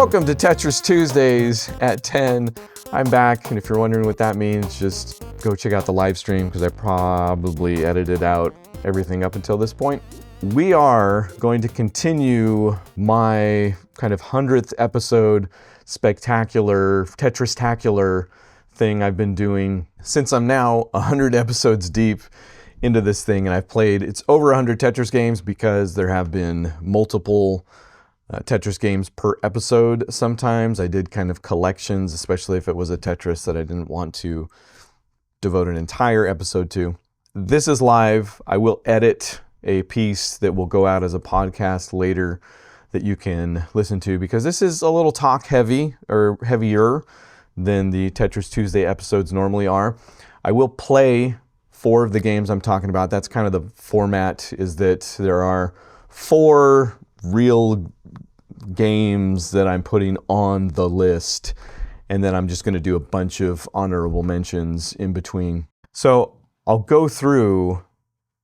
Welcome to Tetris Tuesdays at 10. I'm back, and if you're wondering what that means, just go check out the live stream because I probably edited out everything up until this point. We are going to continue my kind of 100th episode spectacular, Tetris-tacular thing I've been doing since I'm now 100 episodes deep into this thing, and I've played, it's over 100 Tetris games because there have been multiple Tetris games per episode sometimes. I did kind of collections, especially if it was a Tetris that I didn't want to devote an entire episode to. This is live. I will edit a piece that will go out as a podcast later that you can listen to because this is a little talk heavy or heavier than the Tetris Tuesday episodes normally are. I will play 4 of the games I'm talking about. That's kind of the format, is that there are 4 real games that I'm putting on the list, and then I'm just going to do a bunch of honorable mentions in between. So I'll go through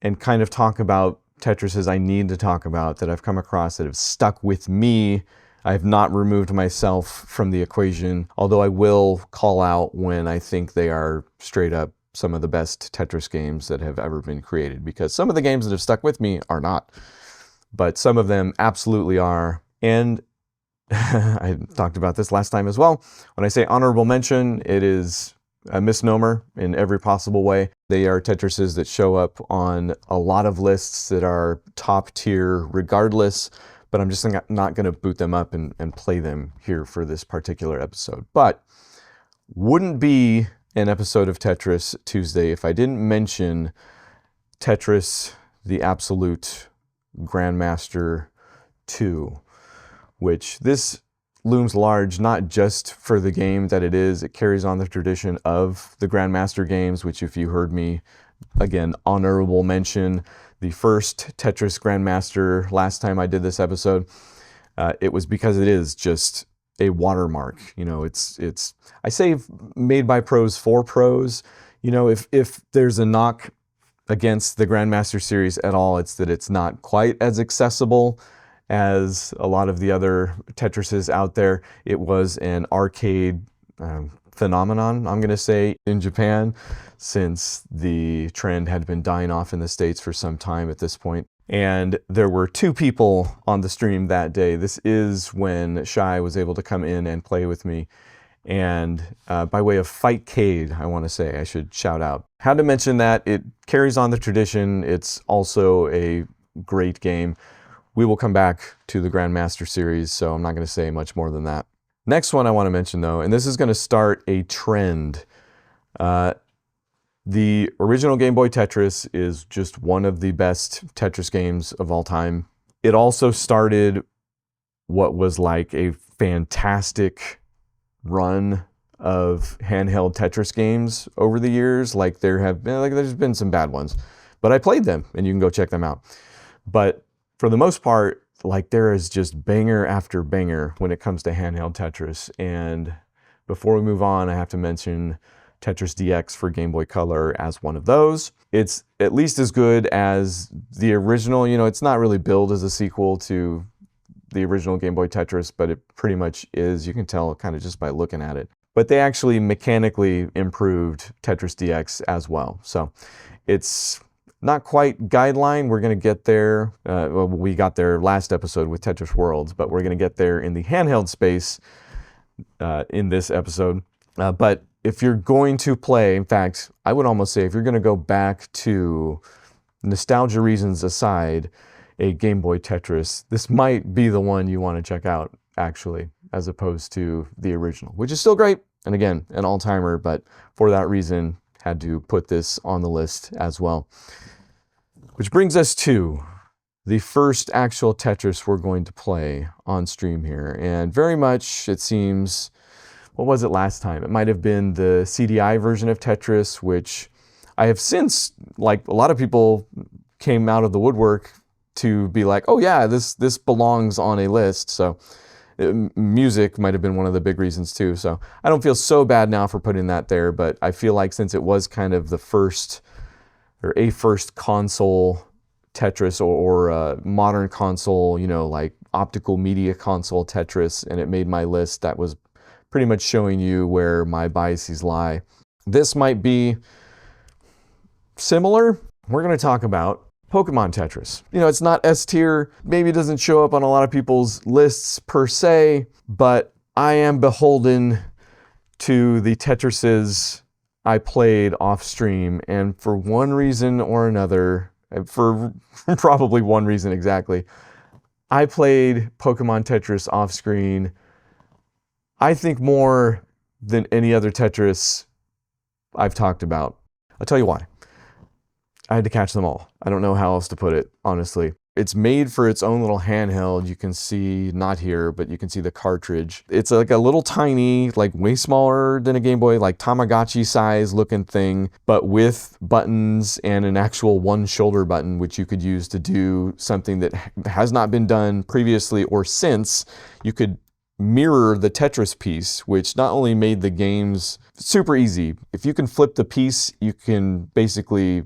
and kind of talk about Tetrises I need to talk about that I've come across that have stuck with me. I have not removed myself from the equation, although I will call out when I think they are straight up some of the best Tetris games that have ever been created, because some of the games that have stuck with me are not, but some of them absolutely are. And I talked about this last time as well. When I say honorable mention, it is a misnomer in every possible way. They are Tetrises that show up on a lot of lists that are top tier regardless, but I'm just not going to boot them up and play them here for this particular episode. But wouldn't be an episode of Tetris Tuesday if I didn't mention Tetris the Absolute Grandmaster 2, which this looms large not just for the game that it is. It carries on the tradition of the Grandmaster games, which, if you heard me, again, honorable mention, the first Tetris Grandmaster last time I did this episode, it was because it is just a watermark. You know, it's I say made by pros for pros. You know, if there's a knock against the Grandmaster series at all, it's that it's not quite as accessible as a lot of the other Tetrises out there. It was an arcade phenomenon, I'm going to say, in Japan, since the trend had been dying off in the States for some time at this point. And there were 2 people on the stream that day. This is when Shai was able to come in and play with me. And by way of Fightcade, I want to say, I should shout out. Had to mention that it carries on the tradition. It's also a great game. We will come back to the Grandmaster series, so I'm not going to say much more than that. Next one I want to mention, though, and this is going to start a trend. The original Game Boy Tetris is just one of the best Tetris games of all time. It also started what was like a fantastic run of handheld Tetris games over the years. Like there's been some bad ones, but I played them, and you can go check them out. But for the most part, like, there is just banger after banger when it comes to handheld Tetris. And before we move on, I have to mention Tetris DX for Game Boy Color as one of those. It's at least as good as the original. You know, it's not really billed as a sequel to the original Game Boy Tetris, but it pretty much is. You can tell kind of just by looking at it. But they actually mechanically improved Tetris DX as well. So it's not quite guideline. We're going to get there. Well, we got there last episode with Tetris Worlds, but we're going to get there in the handheld space in this episode. But if you're going to play, in fact, I would almost say if you're going to go back to, nostalgia reasons aside, a Game Boy Tetris, this might be the one you want to check out, actually, as opposed to the original, which is still great. And again, an all-timer, but for that reason, had to put this on the list as well. Which brings us to the first actual Tetris we're going to play on stream here. And very much, it seems, what was it last time? It might have been the CDI version of Tetris, which I have since, like a lot of people came out of the woodwork to be like, oh yeah, this belongs on a list. So music might have been one of the big reasons too. So I don't feel so bad now for putting that there, but I feel like since it was kind of the first, or a first console Tetris or a modern console, you know, like optical media console Tetris, and it made my list that was pretty much showing you where my biases lie. This might be similar. We're going to talk about Pokemon Tetris. You know, it's not S tier, maybe it doesn't show up on a lot of people's lists per se, but I am beholden to the Tetrises I played off stream, and for one reason or another, for probably one reason exactly, I played Pokemon Tetris off screen, I think more than any other Tetris I've talked about. I'll tell you why. I had to catch them all. I don't know how else to put it, honestly. It's made for its own little handheld. You can see, not here, but you can see the cartridge. It's like a little tiny, like way smaller than a Game Boy, like Tamagotchi size looking thing, but with buttons and an actual one shoulder button, which you could use to do something that has not been done previously or since. You could mirror the Tetris piece, which not only made the games super easy. If you can flip the piece, you can basically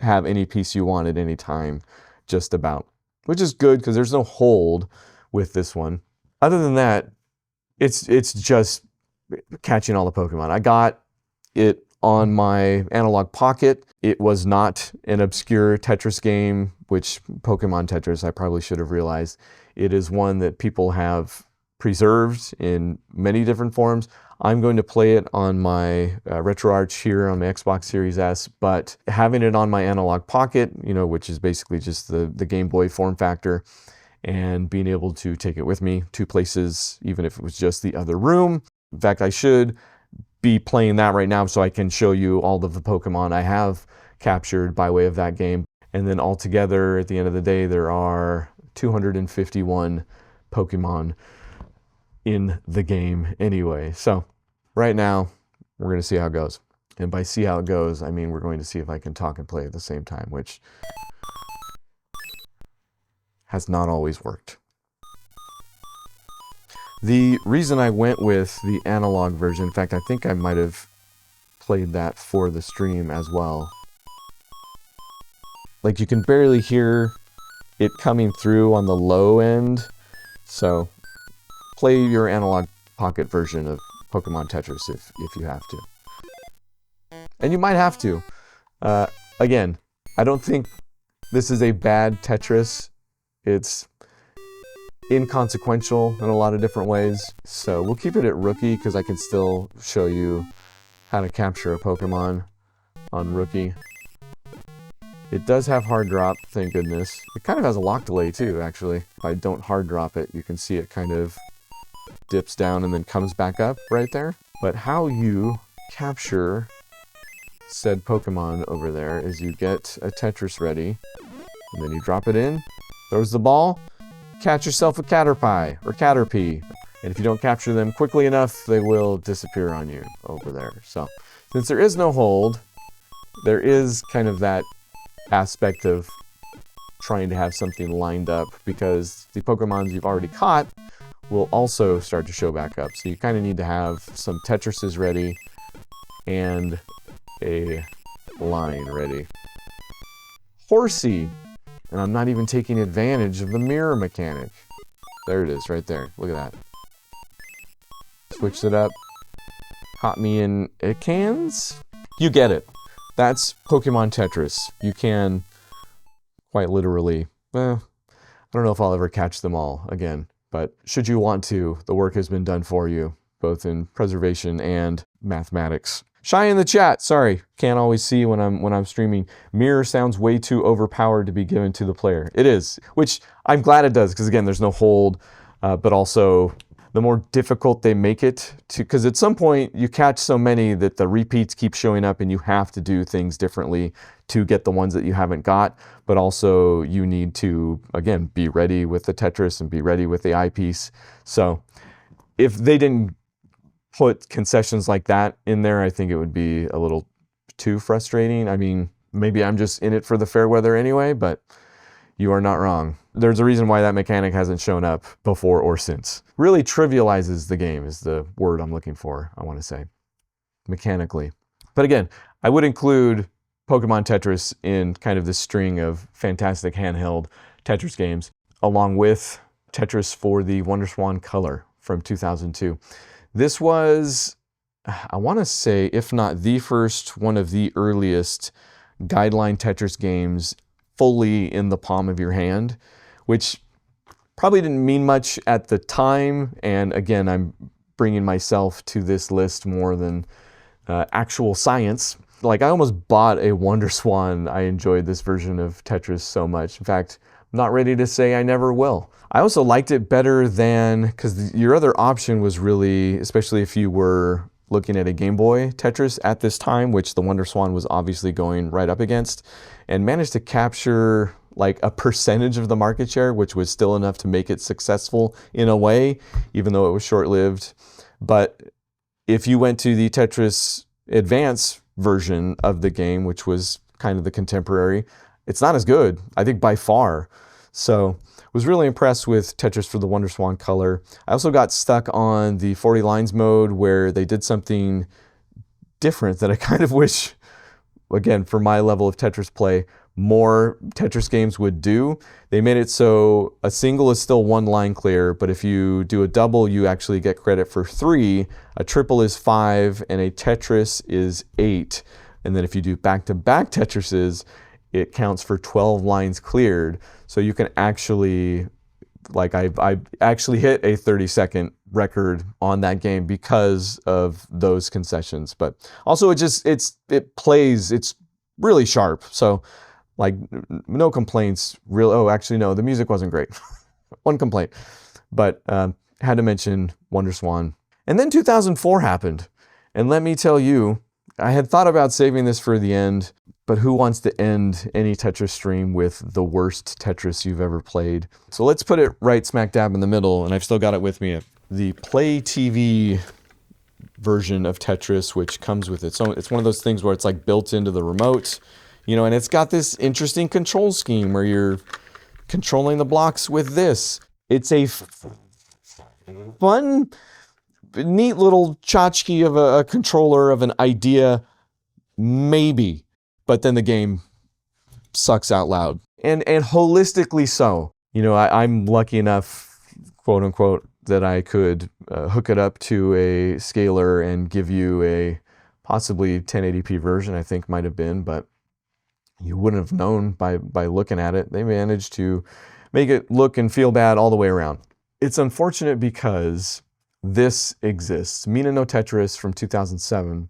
have any piece you want at any time, just about, which is good because there's no hold with this one. Other than that, it's just catching all the Pokemon. I got it on my analog pocket. It was not an obscure Tetris game, which Pokemon Tetris, I probably should have realized. It is one that people have preserved in many different forms. I'm going to play it on my RetroArch here on my Xbox Series S, but having it on my analog pocket, you know, which is basically just the Game Boy form factor, and being able to take it with me to places, even if it was just the other room. In fact, I should be playing that right now so I can show you all of the Pokemon I have captured by way of that game. And then altogether, at the end of the day, there are 251 Pokemon in the game anyway. So right now, we're going to see how it goes. And by see how it goes, I mean we're going to see if I can talk and play at the same time, which has not always worked. The reason I went with the analog version, in fact, I think I might have played that for the stream as well. Like, you can barely hear it coming through on the low end, so play your analog pocket version of Pokemon Tetris if you have to. And you might have to. Again, I don't think this is a bad Tetris. It's inconsequential in a lot of different ways. So we'll keep it at Rookie because I can still show you how to capture a Pokemon on Rookie. It does have hard drop, thank goodness. It kind of has a lock delay too, actually. If I don't hard drop it, you can see it kind of dips down and then comes back up right there. But how you capture said Pokemon over there is you get a Tetris ready, and then you drop it in, throws the ball, catch yourself a Caterpie or Caterpie. And if you don't capture them quickly enough, they will disappear on you over there. So since there is no hold, there is kind of that aspect of trying to have something lined up, because the Pokemons you've already caught will also start to show back up. So you kind of need to have some Tetrises ready and a line ready. Horsey! And I'm not even taking advantage of the mirror mechanic. There it is, right there. Look at that. Switched it up. Caught me in cans? You get it. That's Pokemon Tetris. You can, quite literally, I don't know if I'll ever catch them all again. But should you want to, the work has been done for you, both in preservation and mathematics. Shy in the chat, sorry, can't always see when I'm streaming. Mirror sounds way too overpowered to be given to the player. It is, which I'm glad it does, because again, there's no hold, but also the more difficult they make it to, because at some point you catch so many that the repeats keep showing up and you have to do things differently to get the ones that you haven't got, but also you need to, again, be ready with the Tetris and be ready with the eyepiece. So if they didn't put concessions like that in there, I think it would be a little too frustrating. I mean, maybe I'm just in it for the fair weather anyway, but you are not wrong. There's a reason why that mechanic hasn't shown up before or since. Really trivializes the game is the word I'm looking for, I want to say, mechanically. But again, I would include Pokemon Tetris in kind of this string of fantastic handheld Tetris games, along with Tetris for the WonderSwan Color from 2002. This was, I want to say, if not the first, one of the earliest guideline Tetris games fully in the palm of your hand, which probably didn't mean much at the time. And again, I'm bringing myself to this list more than actual science. Like, I almost bought a WonderSwan. I enjoyed this version of Tetris so much. In fact, I'm not ready to say I never will. I also liked it better than, because your other option was really, especially if you were looking at a Game Boy Tetris at this time, which the WonderSwan was obviously going right up against, and managed to capture like a percentage of the market share, which was still enough to make it successful in a way, even though it was short-lived. But if you went to the Tetris Advance version of the game, which was kind of the contemporary, it's not as good, I think, by far. So was really impressed with Tetris for the WonderSwan Color. I also got stuck on the 40 lines mode, where they did something different that I kind of wish, again, for my level of Tetris play, more Tetris games would do. They made it so a single is still one line clear, but if you do a double, you actually get credit for 3, a triple is 5, and a Tetris is 8. And then if you do back-to-back Tetrises, it counts for 12 lines cleared. So you can actually, like, I actually hit a 30-second record on that game because of those concessions. But also it plays, it's really sharp. So like, no complaints. Oh, actually, no, the music wasn't great. One complaint. But had to mention WonderSwan. And then 2004 happened. And let me tell you, I had thought about saving this for the end, but who wants to end any Tetris stream with the worst Tetris you've ever played? So let's put it right smack dab in the middle, and I've still got it with me. The Play TV version of Tetris, which comes with it. So it's one of those things where it's like built into the remote, you know, and it's got this interesting control scheme where you're controlling the blocks with this. It's a fun, neat little tchotchke of a controller, of an idea, maybe. But then the game sucks out loud. And holistically so. You know, I'm lucky enough, quote unquote, that I could hook it up to a scaler and give you a possibly 1080p version, I think might have been, but you wouldn't have known by looking at it. They managed to make it look and feel bad all the way around. It's unfortunate because this exists. Mina no Tetris from 2007.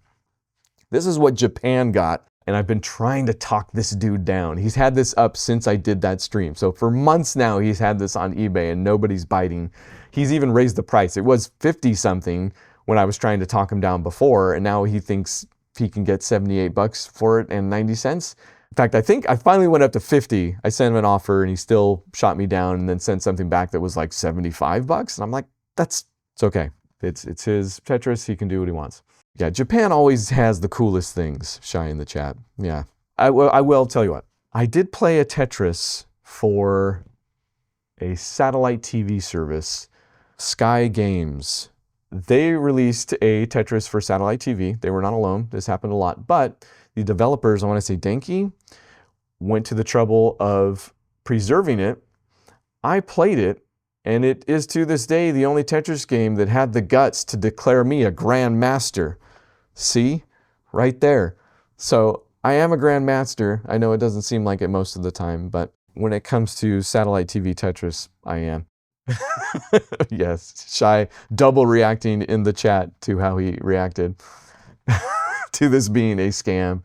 This is what Japan got, and I've been trying to talk this dude down. He's had this up since I did that stream. So for months now, he's had this on eBay and nobody's biting. He's even raised the price. It was 50 something when I was trying to talk him down before, and now he thinks he can get 78 bucks for it and 90 cents. In fact, I think I finally went up to 50. I sent him an offer and he still shot me down and then sent something back that was like 75 bucks. And I'm like, it's okay. It's his Tetris. He can do what he wants. Yeah, Japan always has the coolest things, Shy in the chat. Yeah, I will tell you what. I did play a Tetris for a satellite TV service, Sky Games. They released a Tetris for satellite TV. They were not alone. This happened a lot. But the developers, I want to say Denki, went to the trouble of preserving it. I played it, and it is to this day the only Tetris game that had the guts to declare me a grandmaster. See? Right there. So I am a grandmaster. I know it doesn't seem like it most of the time, but when it comes to satellite TV Tetris, I am. Yes, Shy double reacting in the chat to how he reacted to this being a scam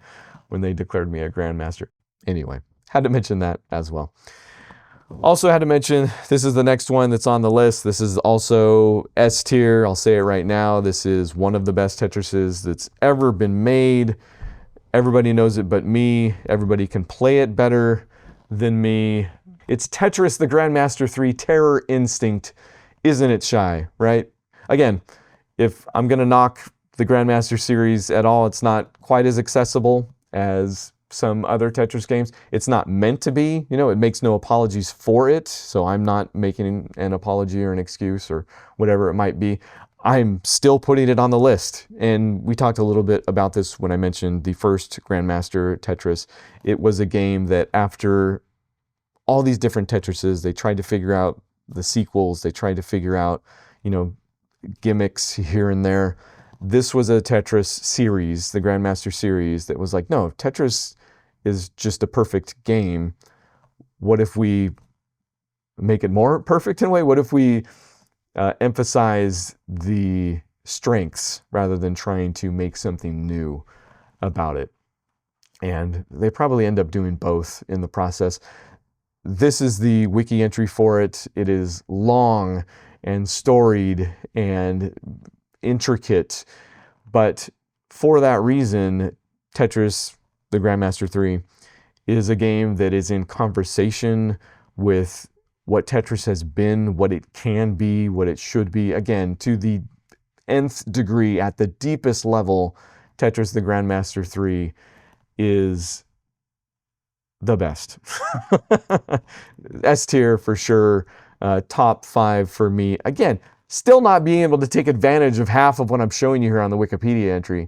when they declared me a grandmaster. Anyway, had to mention that as well. Also had to mention, this is the next one that's on the list. This is also S tier. I'll say it right now. This is one of the best Tetrises that's ever been made. Everybody knows it but me. Everybody can play it better than me. It's Tetris the Grandmaster 3 Terror Instinct. Isn't it, Shy, right? Again, if I'm going to knock the Grandmaster series at all, it's not quite as accessible as some other Tetris games. It's not meant to be, you know, it makes no apologies for it. So I'm not making an apology or an excuse or whatever it might be. I'm still putting it on the list. And we talked a little bit about this when I mentioned the first Grandmaster Tetris. It was a game that after all these different Tetrises, they tried to figure out the sequels. They tried to figure out, gimmicks here and there. This was a Tetris series, the Grandmaster series, that was like, no, Tetris is just a perfect game. What if we make it more perfect in a way? What if we emphasize the strengths rather than trying to make something new about it? And they probably end up doing both in the process. This is the wiki entry for it. It is long and storied and intricate, but for that reason, Tetris, the Grandmaster 3, is a game that is in conversation with what Tetris has been, what it can be, what it should be. Again, to the nth degree, at the deepest level, Tetris, the Grandmaster 3, is the best. S tier for sure. Top 5 for me. Again, still not being able to take advantage of half of what I'm showing you here on the Wikipedia entry.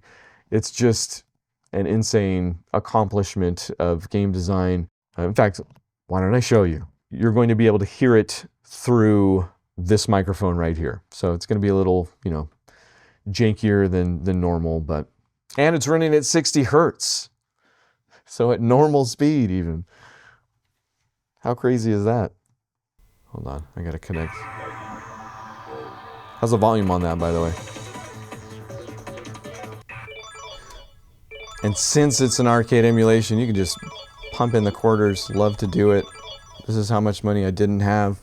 It's just an insane accomplishment of game design. In fact, why don't I show you? You're going to be able to hear it through this microphone right here. So it's going to be a little, jankier than normal, and it's running at 60 hertz. So at normal speed even. How crazy is that? Hold on, I gotta connect. How's the volume on that, by the way? And since it's an arcade emulation, you can just pump in the quarters. Love to do it. This is how much money I didn't have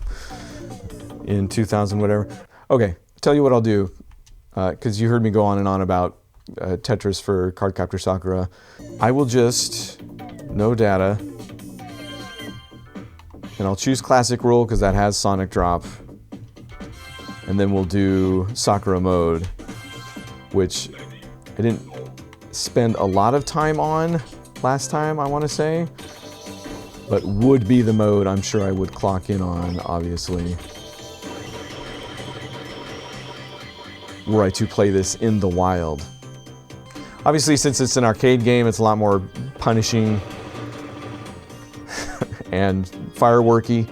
in 2000 whatever. Okay, tell you what I'll do, because you heard me go on and on about Tetris for Cardcaptor Sakura. I will just, no data, and I'll choose classic rule because that has Sonic Drop, and then we'll do Sakura mode, which I didn't spend a lot of time on last time, I want to say, but would be the mode I'm sure I would clock in on, obviously, were I to play this in the wild. Obviously, since it's an arcade game, it's a lot more punishing and fireworky.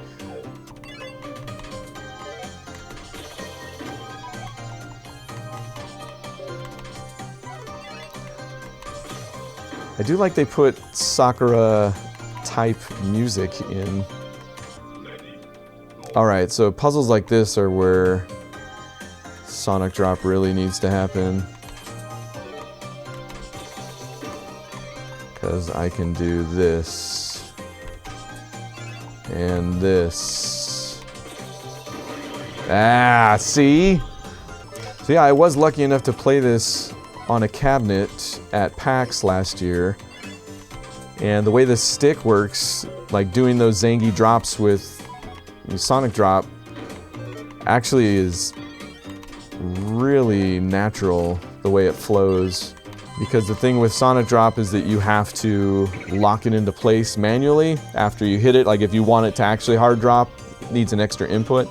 I do like they put Sakura type music in. Alright, so puzzles like this are where Sonic Drop really needs to happen. Because I can do this and this. Ah, see? So yeah, I was lucky enough to play this on a cabinet at PAX last year. And the way the stick works, like doing those Zangy drops with Sonic Drop, actually is really natural the way it flows. Because the thing with Sonic Drop is that you have to lock it into place manually after you hit it. Like if you want it to actually hard drop, it needs an extra input.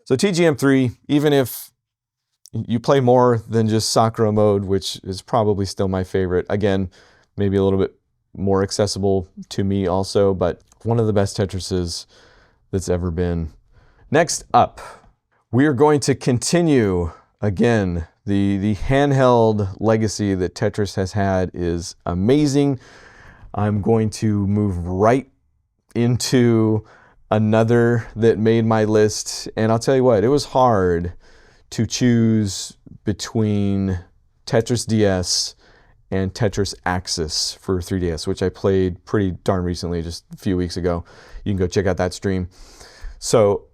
So TGM3, even if you play more than just Sakura mode, which is probably still my favorite, again, maybe a little bit more accessible to me also, but one of the best Tetrises that's ever been. Next up, we are going to continue again. The handheld legacy that Tetris has had is amazing. I'm going to move right into another that made my list. And I'll tell you what, it was hard to choose between Tetris DS and Tetris Axis for 3DS, which I played pretty darn recently, just a few weeks ago. You can go check out that stream. So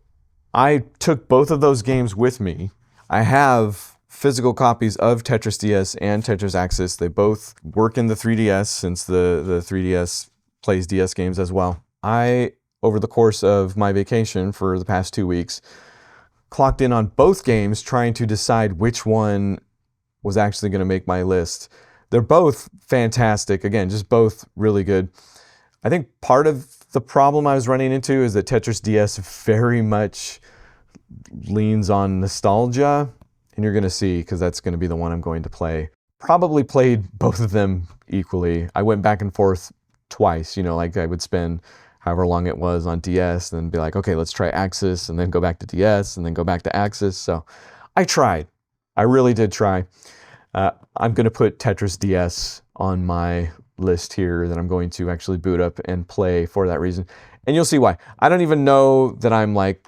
I took both of those games with me. I have physical copies of Tetris DS and Tetris Axis. They both work in the 3DS since the 3DS plays DS games as well. I, over the course of my vacation for the past 2 weeks, clocked in on both games trying to decide which one was actually going to make my list. They're both fantastic. Again, just both really good. I think part of the problem I was running into is that Tetris DS very much leans on nostalgia. And you're going to see, because that's going to be the one I'm going to play. Probably played both of them equally. I went back and forth twice, like I would spend however long it was on DS, and then be like, okay, let's try Axis, and then go back to DS, and then go back to Axis. So I tried. I really did try. I'm going to put Tetris DS on my list here that I'm going to actually boot up and play for that reason. And you'll see why. I don't even know that I'm like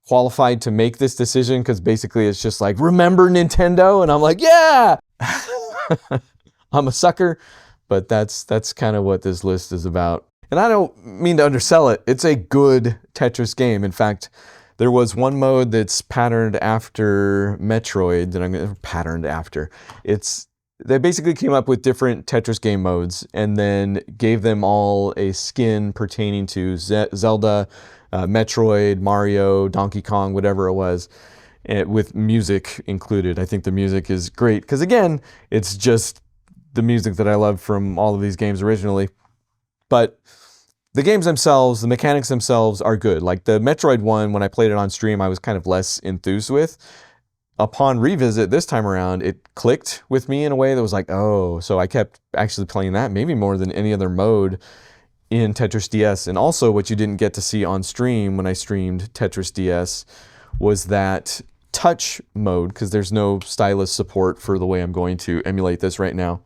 qualified to make this decision, because basically it's just like, remember Nintendo? And I'm like, yeah! I'm a sucker, but that's kind of what this list is about. And I don't mean to undersell it. It's a good Tetris game. In fact, there was one mode that's patterned after Metroid that I'm going to patterned after. They basically came up with different Tetris game modes and then gave them all a skin pertaining to Zelda, Metroid, Mario, Donkey Kong, whatever it was, with music included. I think the music is great because, again, it's just the music that I love from all of these games originally. But the games themselves, the mechanics themselves are good. Like the Metroid one, when I played it on stream, I was kind of less enthused with. Upon revisit this time around, it clicked with me in a way that was like, oh, so I kept actually playing that maybe more than any other mode in Tetris DS. And also what you didn't get to see on stream when I streamed Tetris DS was that touch mode, because there's no stylus support for the way I'm going to emulate this right now.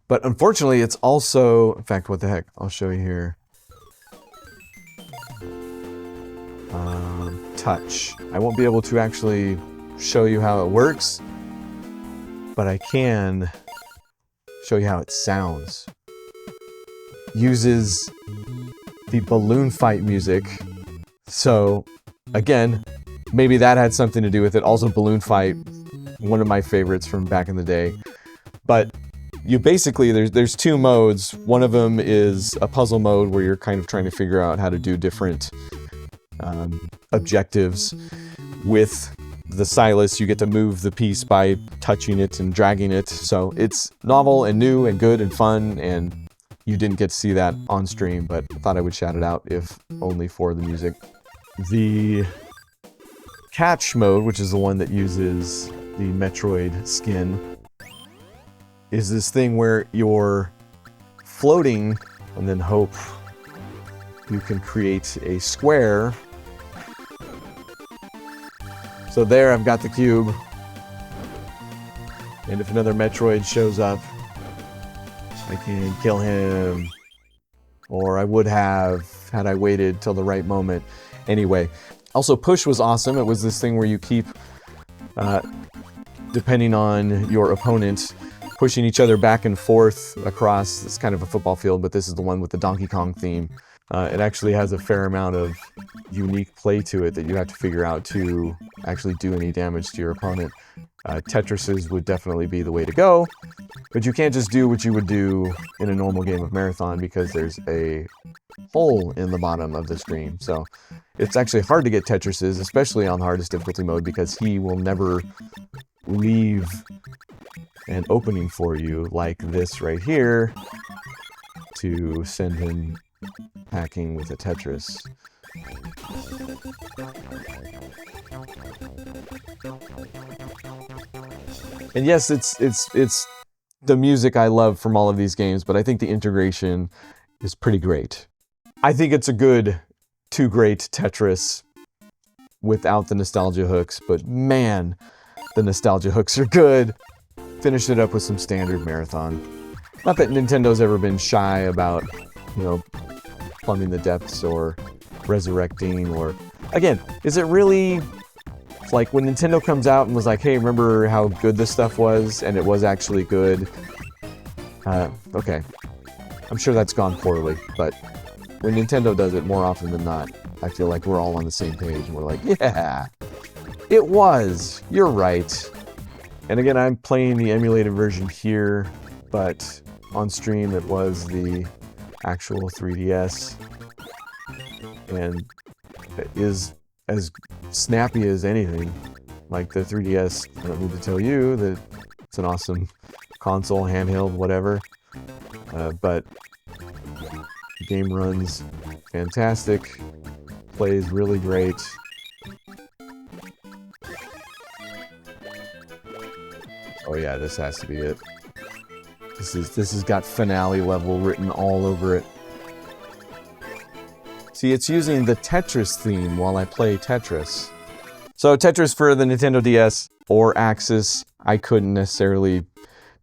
But unfortunately, it's also, in fact, what the heck? I'll show you here. Touch. I won't be able to actually show you how it works, but I can show you how it sounds. Uses the balloon fight music. So, again, maybe that had something to do with it. Also, balloon fight, one of my favorites from back in the day. But you basically, there's two modes. One of them is a puzzle mode where you're kind of trying to figure out how to do different objectives. With the stylus, you get to move the piece by touching it and dragging it. So it's novel and new and good and fun, and you didn't get to see that on stream, but I thought I would shout it out if only for the music. The catch mode, which is the one that uses the Metroid skin, is this thing where you're floating and then hope you can create a square. So there, I've got the cube. And if another Metroid shows up, I can kill him. Or I would have, had I waited till the right moment. Anyway, also push was awesome. It was this thing where you keep, depending on your opponent, pushing each other back and forth across. It's kind of a football field, but this is the one with the Donkey Kong theme. It actually has a fair amount of unique play to it that you have to figure out to actually do any damage to your opponent. Tetrises would definitely be the way to go, but you can't just do what you would do in a normal game of Marathon because there's a hole in the bottom of the screen. So it's actually hard to get Tetrises, especially on the hardest difficulty mode, because he will never leave an opening for you like this right here to send him packing with a Tetris. And yes, it's the music I love from all of these games, but I think the integration is pretty great. I think it's a good too great Tetris without the nostalgia hooks, but man, the nostalgia hooks are good. Finished it up with some standard Marathon. Not that Nintendo's ever been shy about, you know, plumbing the depths or resurrecting, or again, is it really like when Nintendo comes out and was like, hey, remember how good this stuff was, and it was actually good? Okay, I'm sure that's gone poorly, but when Nintendo does it more often than not, I feel like we're all on the same page and we're like, yeah, it was, you're right. And again, I'm playing the emulated version here, but on stream it was the actual 3DS, and it is as snappy as anything. Like the 3DS, I don't need to tell you that it's an awesome console, handheld, whatever, but the game runs fantastic, plays really great. Oh yeah, this has to be it. This has got finale level written all over it. See, See, it's using the Tetris theme while I play Tetris. So Tetris for the Nintendo DS or Axis, I couldn't necessarily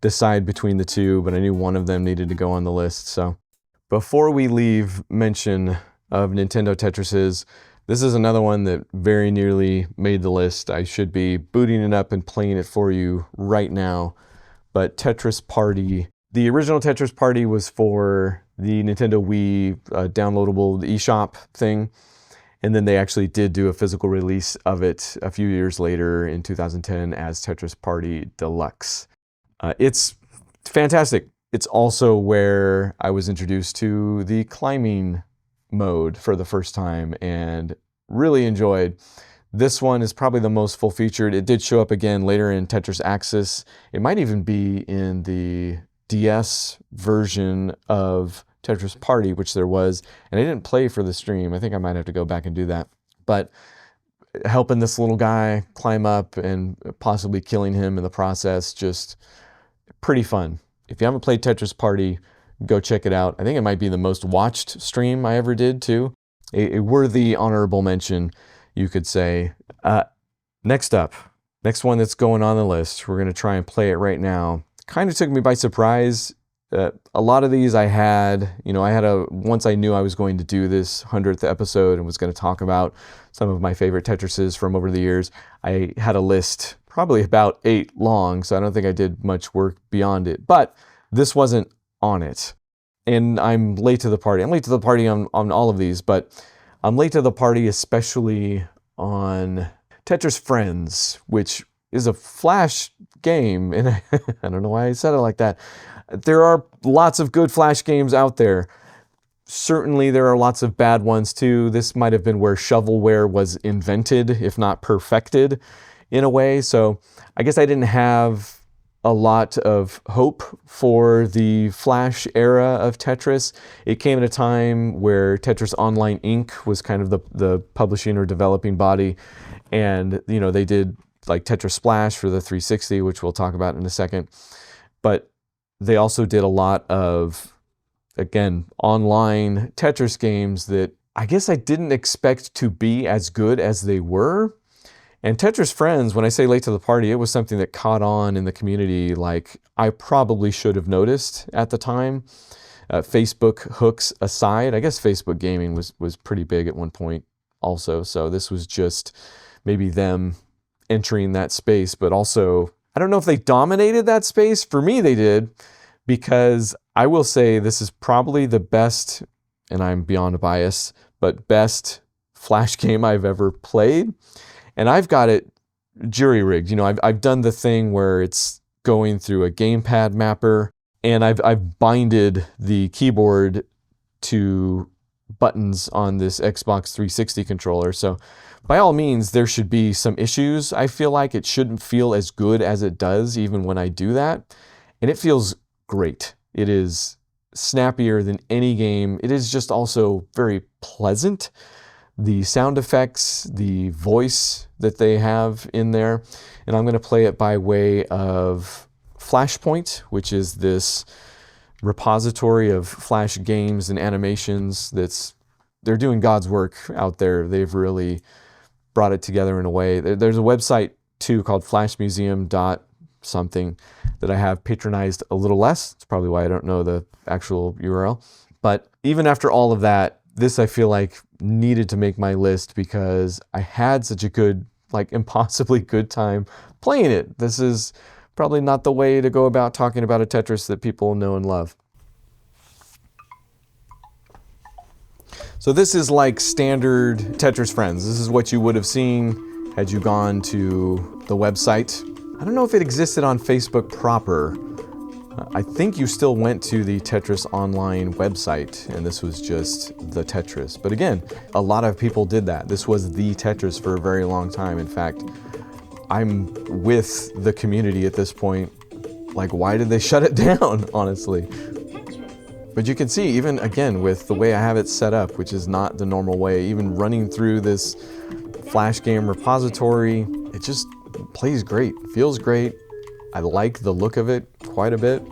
decide between the two, but I knew one of them needed to go on the list. So before we leave mention of Nintendo Tetrises, this is another one that very nearly made the list. I should be booting it up and playing it for you right now. But Tetris Party, the original Tetris Party was for the Nintendo Wii downloadable eShop thing. And then they actually did do a physical release of it a few years later in 2010 as Tetris Party Deluxe. It's fantastic. It's also where I was introduced to the climbing mode for the first time and really enjoyed. This one is probably the most full-featured. It did show up again later in Tetris Axis. It might even be in the DS version of Tetris Party, which there was, and I didn't play for the stream. I think I might have to go back and do that. But helping this little guy climb up and possibly killing him in the process, just pretty fun. If you haven't played Tetris Party, go check it out. I think it might be the most watched stream I ever did too. A worthy honorable mention, you could say. Next up, next one that's going on the list, we're going to try and play it right now. Kind of took me by surprise. A lot of these I had once I knew I was going to do this 100th episode and was going to talk about some of my favorite Tetrises from over the years, I had a list probably about 8 long, so I don't think I did much work beyond it. But this wasn't on it. And I'm late to the party. I'm late to the party on all of these, but I'm late to the party especially on Tetris Friends, which is a Flash game, and I don't know why I said it like that. There are lots of good Flash games out there. Certainly there are lots of bad ones too. This might have been where shovelware was invented, if not perfected, in a way. So I guess I didn't have a lot of hope for the Flash era of Tetris. It came at a time where Tetris Online Inc. was kind of the publishing or developing body. And, they did like Tetris Splash for the 360, which we'll talk about in a second. But they also did a lot of, again, online Tetris games that I guess I didn't expect to be as good as they were. And Tetris Friends, when I say late to the party, it was something that caught on in the community like I probably should have noticed at the time. Facebook hooks aside, I guess Facebook gaming was pretty big at one point also. So this was just maybe them entering that space, but also, I don't know if they dominated that space. For me, they did, because I will say this is probably the best, and I'm beyond bias, but best Flash game I've ever played. And I've got it jury-rigged. I've done the thing where it's going through a gamepad mapper, and I've binded the keyboard to buttons on this Xbox 360 controller. So by all means, there should be some issues. I feel like it shouldn't feel as good as it does even when I do that. And it feels great. It is snappier than any game. It is just also very pleasant. The sound effects, the voice that they have in there. And I'm going to play it by way of Flashpoint, which is this repository of Flash games and animations they're doing God's work out there. They've really brought it together in a way. There's a website too called flashmuseum.something that I have patronized a little less. It's probably why I don't know the actual URL. But even after all of that, this I feel like needed to make my list because I had such a good, impossibly good time playing it. This is probably not the way to go about talking about a Tetris that people know and love. So this is like standard Tetris Friends. This is what you would have seen had you gone to the website. I don't know if it existed on Facebook proper. I think you still went to the Tetris Online website, and this was just the Tetris. But again, a lot of people did that. This was the Tetris for a very long time. In fact, I'm with the community at this point. Why did they shut it down, honestly? But you can see, even again, with the way I have it set up, which is not the normal way, even running through this Flash game repository, it just plays great, feels great. I like the look of it quite a bit.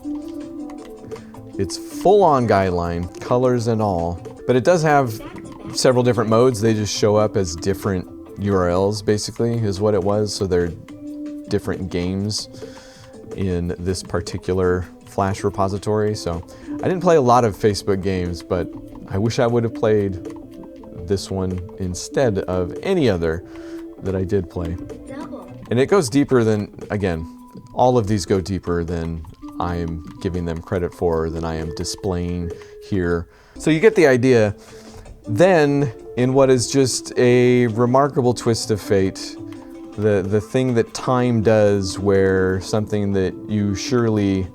It's full-on guideline, colors and all, but it does have several different modes. They just show up as different URLs, basically, is what it was. So they're different games in this particular Flash repository. So I didn't play a lot of Facebook games, but I wish I would have played this one instead of any other that I did play. And it goes deeper than, again, all of these go deeper than I am giving them credit for, than I am displaying here. So you get the idea. Then, in what is just a remarkable twist of fate, the thing that time does, where something that you surely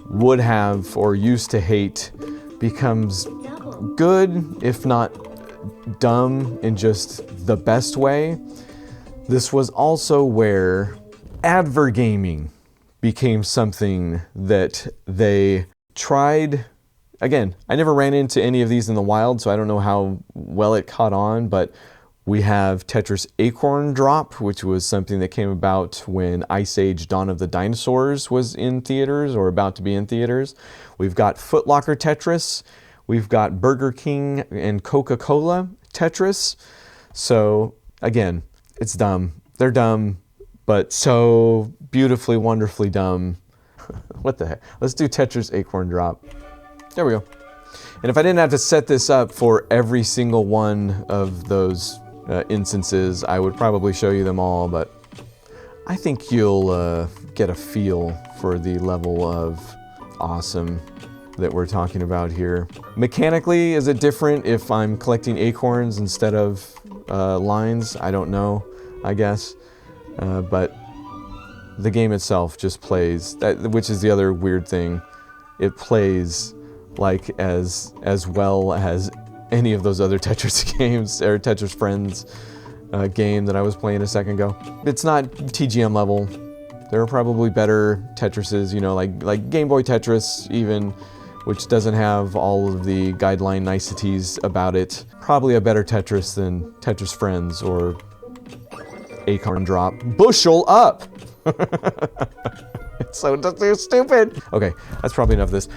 would have or used to hate becomes good, if not dumb, in just the best way. This was also where advergaming became something that they tried. Again, I never ran into any of these in the wild, so I don't know how well it caught on, but we have Tetris Acorn Drop, which was something that came about when Ice Age Dawn of the Dinosaurs was in theaters or about to be in theaters. We've got Foot Locker Tetris. We've got Burger King and Coca-Cola Tetris. So again, it's dumb. They're dumb, but so beautifully, wonderfully dumb. What the heck? Let's do Tetris Acorn Drop. There we go. And if I didn't have to set this up for every single one of those instances, I would probably show you them all, but I think you'll get a feel for the level of awesome that we're talking about here. Mechanically, is it different if I'm collecting acorns instead of lines? I don't know, I guess. But the game itself just plays, which is the other weird thing. It plays like as well as any of those other Tetris games, or Tetris Friends game that I was playing a second ago. It's not TGM level. There are probably better Tetrises, you know, like Game Boy Tetris even, which doesn't have all of the guideline niceties about it. Probably a better Tetris than Tetris Friends or Acorn Drop. Bushel up! It's so stupid. Okay, that's probably enough of this.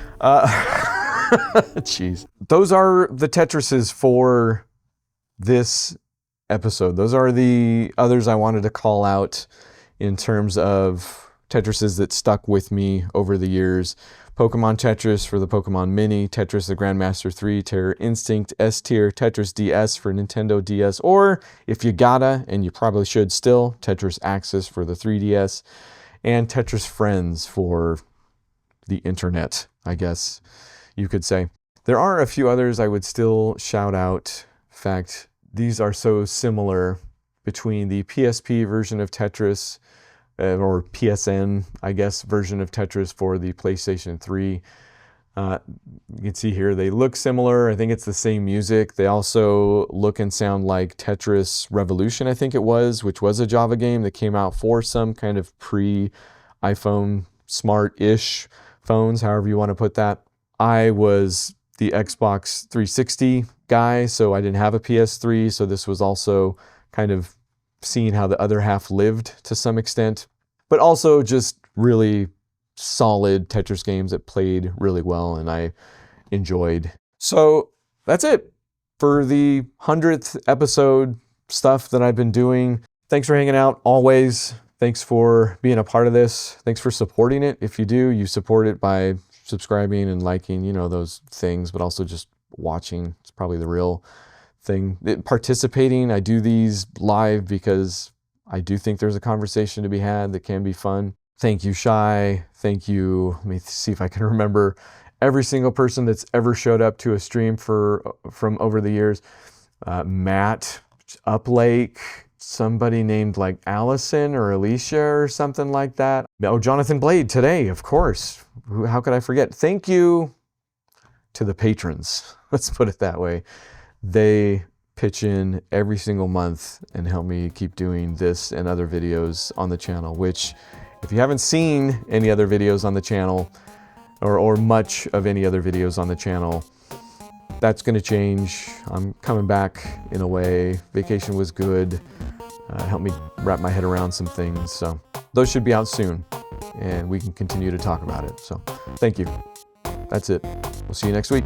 Jeez. Those are the Tetrises for this episode. Those are the others I wanted to call out in terms of Tetrises that stuck with me over the years. Pokemon Tetris for the Pokemon Mini, Tetris the Grandmaster 3, Terror Instinct, S-Tier, Tetris DS for Nintendo DS, or if you gotta, and you probably should still, Tetris Axis for the 3DS, and Tetris Friends for the internet, I guess you could say. There are a few others I would still shout out. In fact, these are so similar between the PSP version of Tetris, or PSN, I guess, version of Tetris for the PlayStation 3. You can see here, they look similar. I think it's the same music. They also look and sound like Tetris Revolution, I think it was, which was a Java game that came out for some kind of pre-iPhone smart-ish phones, however you want to put that. I was the Xbox 360 guy, so I didn't have a PS3, so this was also kind of seeing how the other half lived to some extent, but also just really solid Tetris games that played really well and I enjoyed. So that's it for the 100th episode stuff that I've been doing. Thanks for hanging out always. Thanks for being a part of this. Thanks for supporting it. If you do, you support it by subscribing and liking, you know, those things, but also just watching. It's probably the real thing. Participating, I do these live because I do think there's a conversation to be had that can be fun. Thank you, Shy. Thank you. Let me see if I can remember every single person that's ever showed up to a stream from over the years. Matt, Uplake, somebody named like Allison or Alicia or something like that. Oh, Jonathan Blade today, of course. How could I forget? Thank you to the patrons. Let's put it that way. They pitch in every single month and help me keep doing this and other videos on the channel, which if you haven't seen any other videos on the channel or much of any other videos on the channel, that's going to change. I'm coming back in a way. Vacation was good. Helped me wrap my head around some things. So those should be out soon and we can continue to talk about it. So thank you. That's it. We'll see you next week.